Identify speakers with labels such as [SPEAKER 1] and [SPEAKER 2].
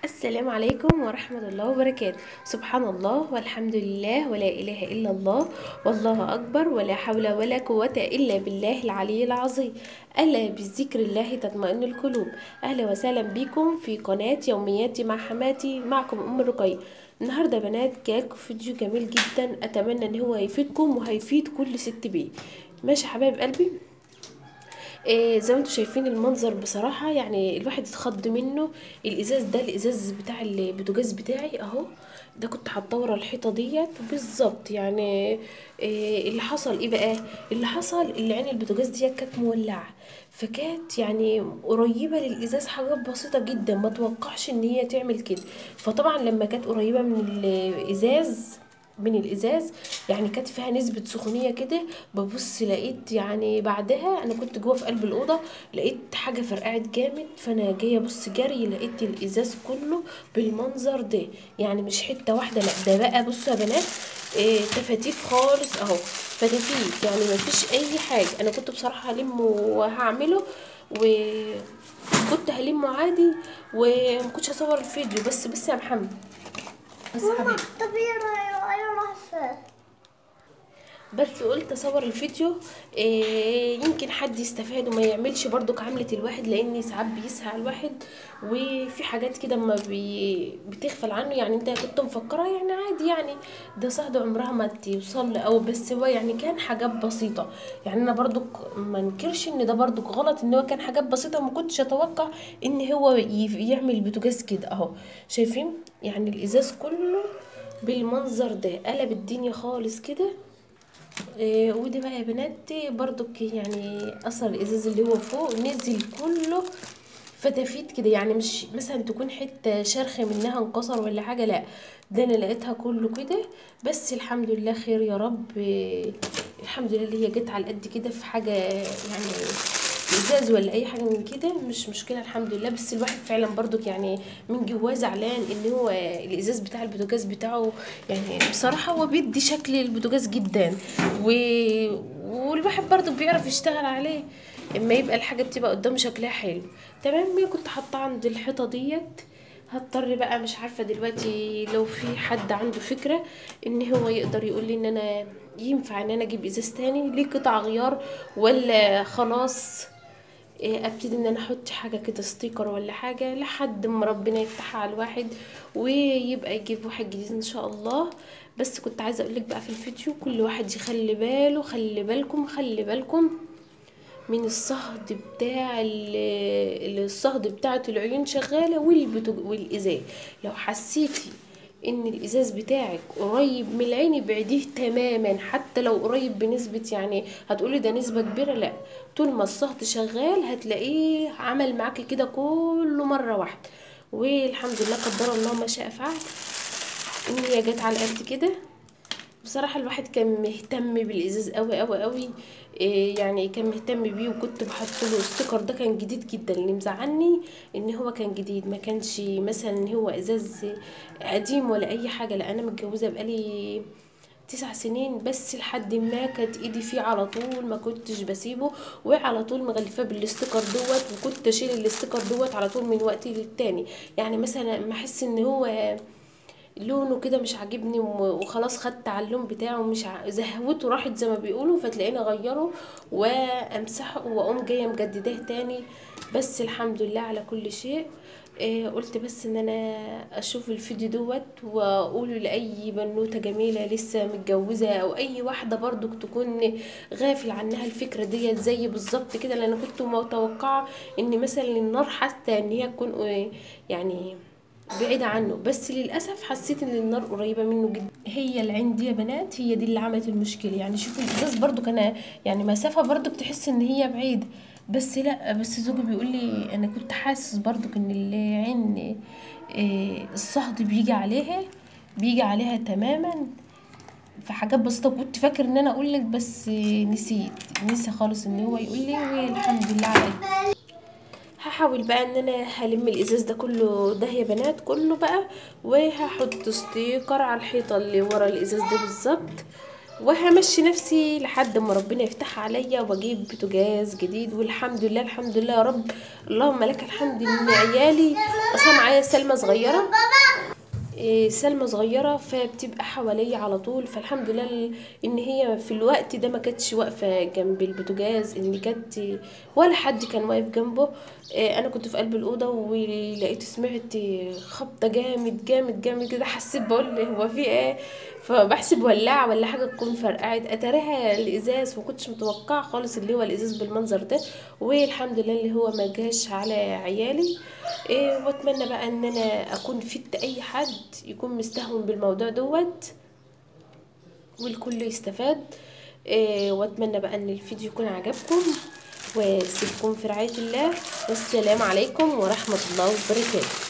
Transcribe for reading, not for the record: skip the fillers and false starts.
[SPEAKER 1] السلام عليكم ورحمة الله وبركاته. سبحان الله والحمد لله ولا إله إلا الله والله أكبر ولا حول ولا قوة إلا بالله العلي العظيم. ألا بذكر الله تطمئن القلوب. أهلا وسهلا بكم في قناة يومياتي مع حماتي، معكم أم رقية. النهاردة يا بنات جايلكم فيديو جميل جدا، أتمنى إن هو يفيدكم وهيفيد كل ست بيت. ماشي حبايب قلبي. زي ما انتم شايفين المنظر بصراحة يعني الواحد اتخض منه. الازاز ده الازاز بتاع البوتاجاز بتاعي اهو، ده كنت حاطاه ورا الحيطة ديت بالظبط يعني. اللي حصل ايه بقى؟ اللي حصل اللي عين البوتاجاز ديت كانت مولعة، فكانت يعني قريبة للازاز حاجات بسيطة جدا، ما توقعش ان هي تعمل كده. فطبعا لما كانت قريبة من الازاز يعني كانت فيها نسبة سخونية كده. ببص لقيت يعني بعدها انا كنت جوه في قلب الأوضة، لقيت حاجة فرقعت جامد، فانا جاية ابص جري لقيت الازاز كله بالمنظر ده. يعني مش حتة واحدة، لا ده بقى بصوا يا بنات، تفاتيف خالص اهو، فتافيت يعني ما فيش اي حاجة. انا كنت بصراحة هلمه وهعمله، وكنت هلمه عادي ومكنتش هصور الفيديو. بس يا محمد، بس حبيبي،
[SPEAKER 2] طب ايه راح
[SPEAKER 1] بس قلت اصور الفيديو. يمكن حد يستفاد وما يعملش برضو كعملة الواحد، لان ساعات بيسهى الواحد وفي حاجات كده ما بتغفل عنه. يعني انت كنت مفكرة يعني عادي، يعني ده صهد عمرها ما توصل او، بس هو يعني كان حاجات بسيطة. يعني انا برضو ما انكرش ان ده برضو غلط، ان هو كان حاجات بسيطة، وما كنتش اتوقع ان هو يعمل بوتاجاز كده اهو. شايفين يعني الازاز كله بالمنظر ده قلب الدنيا خالص كده. ودي بقى يا بنات برضك يعني اثر الازاز اللي هو فوق نزل كله فتافيت كده، يعني مش مثلا تكون حته شرخ منها انكسر ولا حاجه، لا ده انا لقيتها كله كده. بس الحمد لله خير يا رب. الحمد لله اللي هي جت على قد كده في حاجه يعني ازاز ولا اي حاجه من كده، مش مشكله الحمد لله. بس الواحد فعلا برضك يعني من جواه زعلان ان هو الازاز بتاع البوتاجاز بتاعه، يعني بصراحه هو بيدي شكل البوتاجاز جدا و... والواحد برضك بيعرف يشتغل عليه اما يبقى الحاجه بتبقى قدامه شكلها حلو. تمام. هي كنت حاطاه عند الحيطه ديت. هضطر بقى مش عارفه دلوقتي لو في حد عنده فكره ان هو يقدر يقول لي ان انا ينفع ان انا اجيب ازاز تاني ليه قطع غيار، ولا خلاص ابتدي ان انا احط حاجه كده ستيكر ولا حاجه لحد ما ربنا يفتحها على الواحد ويبقى يجيب واحد جديد ان شاء الله. بس كنت عايزه اقولك بقى في الفيديو كل واحد يخلي باله، خلي بالكم من الصهد بتاع الصهد بتاعه العيون شغاله والازاز. لو حسيتي ان الازاز بتاعك قريب من العين ابعديه تماما، حتى لو قريب بنسبة، يعني هتقولي ده نسبة كبيرة، لا طول ما الصهد شغال هتلاقيه عمل معاكي كده كله مرة واحدة. والحمد لله قدر الله ما شاء فعل ان هي جت على قد كده. بصراحة الواحد كان مهتم بالإزاز قوي قوي قوي. يعني كان مهتم بيه، وكنت بحط له ستيكر. ده كان جديد جدا، اللي مزعلني ان هو كان جديد، ما كانش مثلا ان هو ازاز قديم ولا اي حاجة. لا انا متجوزة بقالي 9 سنين، بس لحد ما كانت ايدي فيه على طول، ما كنتش بسيبه، وعلى طول مغلفاه بالستيكر دوت. وكنت اشيل الستيكر دوت على طول من وقت للتاني. يعني مثلا ما احس ان هو لونه كده مش عاجبني وخلاص خدت على اللون بتاعه، مش زهوته راحت زي ما بيقولوا، فتلاقيني اغيره وامسحه واقوم جايه مجدداه تاني. بس الحمد لله على كل شيء. قلت بس ان انا اشوف الفيديو دوت واقوله لاي بنوته جميله لسه متجوزه، او اي واحده برضو تكون غافل عنها الفكره ديت زي بالظبط كده. لان كنت متوقعه ان مثلا النار حتى ان هي تكون يعني بعيدة عنه، بس للأسف حسيت ان النار قريبة منه جدا. هي العين دي يا بنات هي دي اللي عملت المشكلة. يعني شوفوا الإزاز برضو كان يعني مسافة برضو بتحس ان هي بعيدة، بس لا، بس زوجي بيقول لي انا كنت حاسس برضو ان العين الصهد بيجي عليها تماما في حاجات بسيطة. كنت فاكر ان انا اقول لك، بس نسي خالص ان هو يقول لي. والحمد لله على هحاول بقى ان انا هلم الازاز ده كله ده يا بنات كله بقى، وهحط ستيكر على الحيطه اللي ورا الازاز ده بالظبط. وهمشي نفسي لحد ما ربنا يفتح عليا واجيب بوتاجاز جديد. والحمد لله الحمد لله يا رب، اللهم لك الحمد ان عيالي اصلا معايا سلمى صغيره، سلمى صغيره فبتبقى حواليا على طول. فالحمد لله ان هي في الوقت ده ما كانتش واقفه جنب البوتاجاز، ان كانت ولا حد كان واقف جنبه. انا كنت في قلب الاوضه ولقيت سمعت خبطه جامد جامد جامد كده، حسيت بقول هو في ايه، فبحسب ولاعه ولا حاجه تكون فرقعت، اتاريها الازاز. ما كنتش متوقعه خالص اللي هو الازاز بالمنظر ده. والحمد لله اللي هو ما جاش على عيالي. واتمنى بقى ان انا اكون فدت اي حد يكون مستهون بالموضوع دوت والكل يستفاد. واتمنى بقى ان الفيديو يكون عجبكم، وسيبكم في رعاية الله، والسلام عليكم ورحمة الله وبركاته.